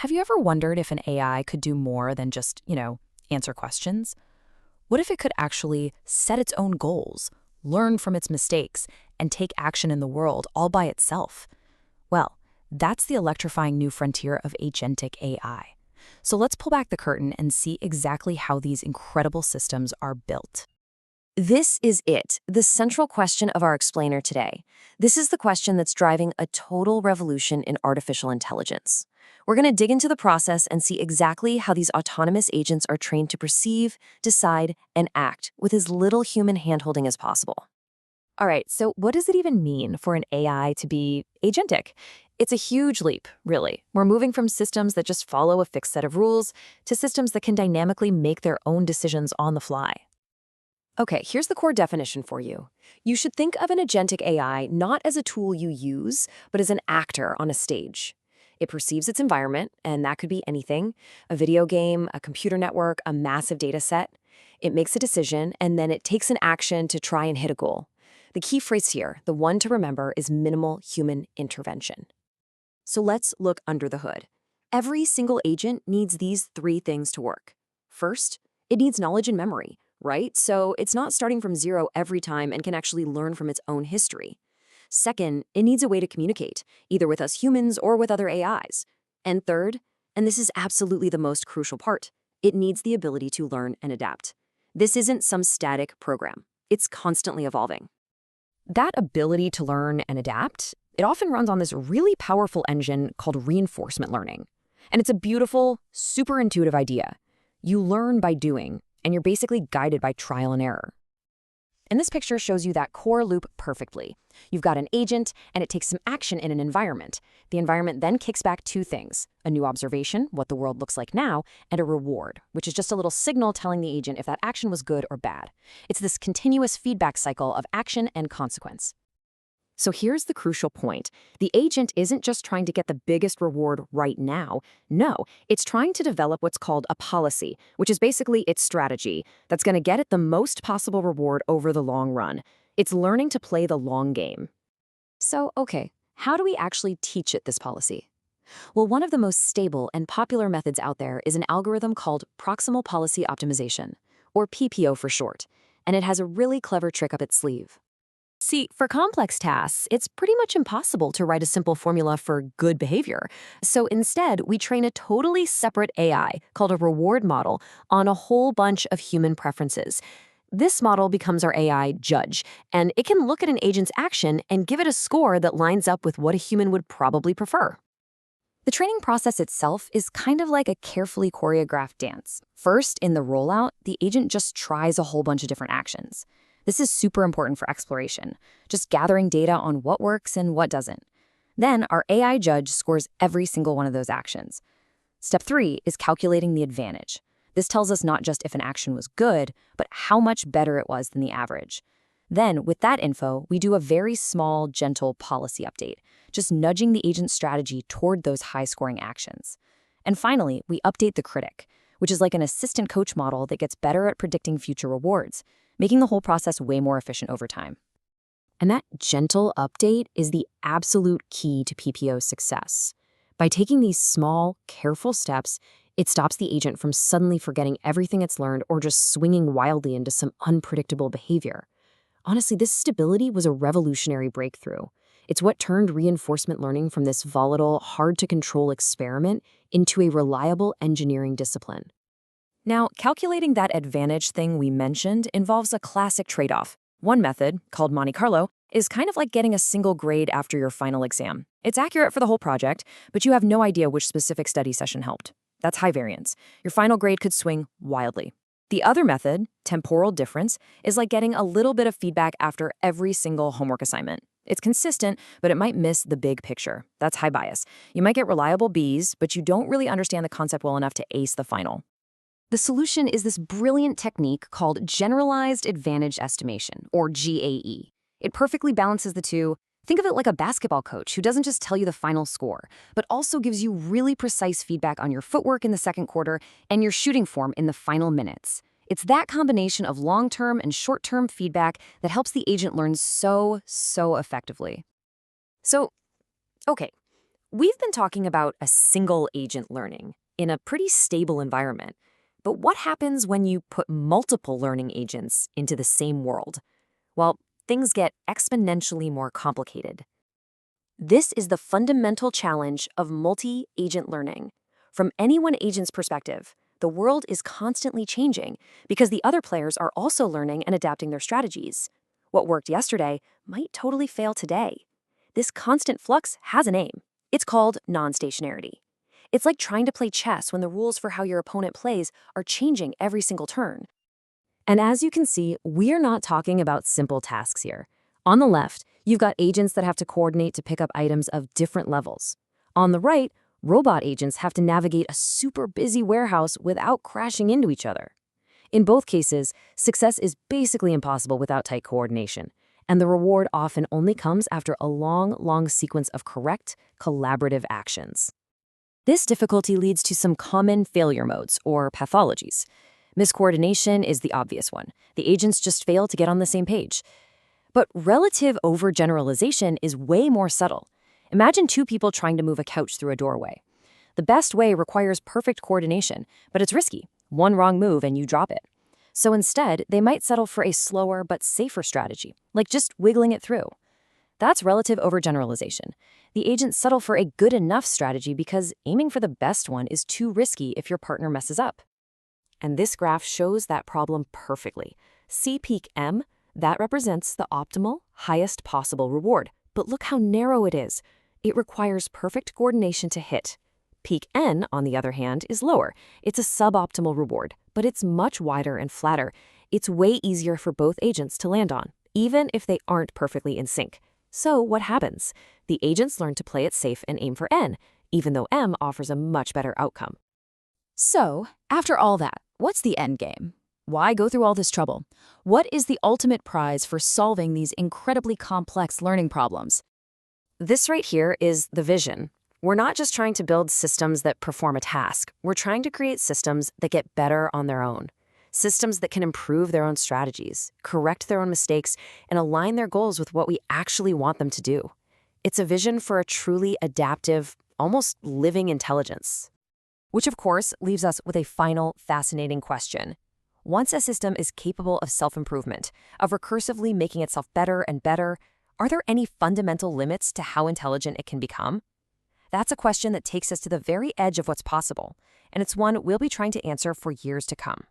Have you ever wondered if an AI could do more than just, answer questions? What if it could actually set its own goals, learn from its mistakes, and take action in the world all by itself? Well, that's the electrifying new frontier of agentic AI. So let's pull back the curtain and see exactly how these incredible systems are built. This is it, the central question of our explainer today. This is the question that's driving a total revolution in artificial intelligence. We're going to dig into the process and see exactly how these autonomous agents are trained to perceive, decide, and act with as little human handholding as possible. All right, so what does it even mean for an AI to be agentic? It's a huge leap, really. We're moving from systems that just follow a fixed set of rules to systems that can dynamically make their own decisions on the fly. Okay, here's the core definition for you. You should think of an agentic AI not as a tool you use, but as an actor on a stage. It perceives its environment, and that could be anything, a video game, a computer network, a massive data set. It makes a decision, and then it takes an action to try and hit a goal. The key phrase here, the one to remember, is minimal human intervention. So let's look under the hood. Every single agent needs these three things to work. First, it needs knowledge and memory, right? So it's not starting from zero every time and can actually learn from its own history. Second, it needs a way to communicate, either with us humans or with other AIs. And third, and this is absolutely the most crucial part, it needs the ability to learn and adapt. This isn't some static program. It's constantly evolving. That ability to learn and adapt, it often runs on this really powerful engine called reinforcement learning. And it's a beautiful, super intuitive idea. You learn by doing, and you're basically guided by trial and error. And this picture shows you that core loop perfectly. You've got an agent, and it takes some action in an environment. The environment then kicks back two things: a new observation, what the world looks like now, and a reward, which is just a little signal telling the agent if that action was good or bad. It's this continuous feedback cycle of action and consequence. So here's the crucial point. The agent isn't just trying to get the biggest reward right now. No, it's trying to develop what's called a policy, which is basically its strategy that's going to get it the most possible reward over the long run. It's learning to play the long game. So, okay, how do we actually teach it this policy? Well, one of the most stable and popular methods out there is an algorithm called Proximal Policy Optimization, or PPO for short, and it has a really clever trick up its sleeve. See, for complex tasks, it's pretty much impossible to write a simple formula for good behavior. So instead, we train a totally separate AI called a reward model on a whole bunch of human preferences. This model becomes our AI judge, and it can look at an agent's action and give it a score that lines up with what a human would probably prefer. The training process itself is kind of like a carefully choreographed dance. First, in the rollout, the agent just tries a whole bunch of different actions. This is super important for exploration, just gathering data on what works and what doesn't. Then our AI judge scores every single one of those actions. Step 3 is calculating the advantage. This tells us not just if an action was good, but how much better it was than the average. Then, with that info, we do a very small, gentle policy update, just nudging the agent's strategy toward those high-scoring actions. And finally, we update the critic, which is like an assistant coach model that gets better at predicting future rewards, making the whole process way more efficient over time. And that gentle update is the absolute key to PPO's success. By taking these small, careful steps, it stops the agent from suddenly forgetting everything it's learned or just swinging wildly into some unpredictable behavior. Honestly, this stability was a revolutionary breakthrough. It's what turned reinforcement learning from this volatile, hard-to-control experiment into a reliable engineering discipline. Now, calculating that advantage thing we mentioned involves a classic trade-off. One method, called Monte Carlo, is kind of like getting a single grade after your final exam. It's accurate for the whole project, but you have no idea which specific study session helped. That's high variance. Your final grade could swing wildly. The other method, temporal difference, is like getting a little bit of feedback after every single homework assignment. It's consistent, but it might miss the big picture. That's high bias. You might get reliable Bs, but you don't really understand the concept well enough to ace the final. The solution is this brilliant technique called Generalized Advantage Estimation, or GAE. It perfectly balances the two. Think of it like a basketball coach who doesn't just tell you the final score, but also gives you really precise feedback on your footwork in the second quarter and your shooting form in the final minutes. It's that combination of long-term and short-term feedback that helps the agent learn so effectively. So, okay, We've been talking about a single agent learning in a pretty stable environment. But what happens when you put multiple learning agents into the same world? Well, things get exponentially more complicated. This is the fundamental challenge of multi-agent learning. From any one agent's perspective, the world is constantly changing because the other players are also learning and adapting their strategies. What worked yesterday might totally fail today. This constant flux has a name. It's called non-stationarity. It's like trying to play chess when the rules for how your opponent plays are changing every single turn. And as you can see, we're not talking about simple tasks here. On the left, you've got agents that have to coordinate to pick up items of different levels. On the right, robot agents have to navigate a super busy warehouse without crashing into each other. In both cases, success is basically impossible without tight coordination, and the reward often only comes after a long sequence of correct, collaborative actions. This difficulty leads to some common failure modes, or pathologies. Miscoordination is the obvious one. The agents just fail to get on the same page. But relative overgeneralization is way more subtle. Imagine two people trying to move a couch through a doorway. The best way requires perfect coordination, but it's risky. One wrong move and you drop it. So instead, they might settle for a slower but safer strategy, like just wiggling it through. That's relative overgeneralization. The agents settle for a good enough strategy because aiming for the best one is too risky if your partner messes up. And this graph shows that problem perfectly. See peak M? That represents the optimal, highest possible reward. But look how narrow it is. It requires perfect coordination to hit. Peak N, on the other hand, is lower. It's a suboptimal reward, but it's much wider and flatter. It's way easier for both agents to land on, even if they aren't perfectly in sync. So what happens? The agents learn to play it safe and aim for N, even though M offers a much better outcome. So, after all that, what's the end game? Why go through all this trouble? What is the ultimate prize for solving these incredibly complex learning problems? This right here is the vision. We're not just trying to build systems that perform a task. We're trying to create systems that get better on their own. Systems that can improve their own strategies, correct their own mistakes, and align their goals with what we actually want them to do. It's a vision for a truly adaptive, almost living intelligence. Which, of course, leaves us with a final, fascinating question. Once a system is capable of self-improvement, of recursively making itself better and better, are there any fundamental limits to how intelligent it can become? That's a question that takes us to the very edge of what's possible, and it's one we'll be trying to answer for years to come.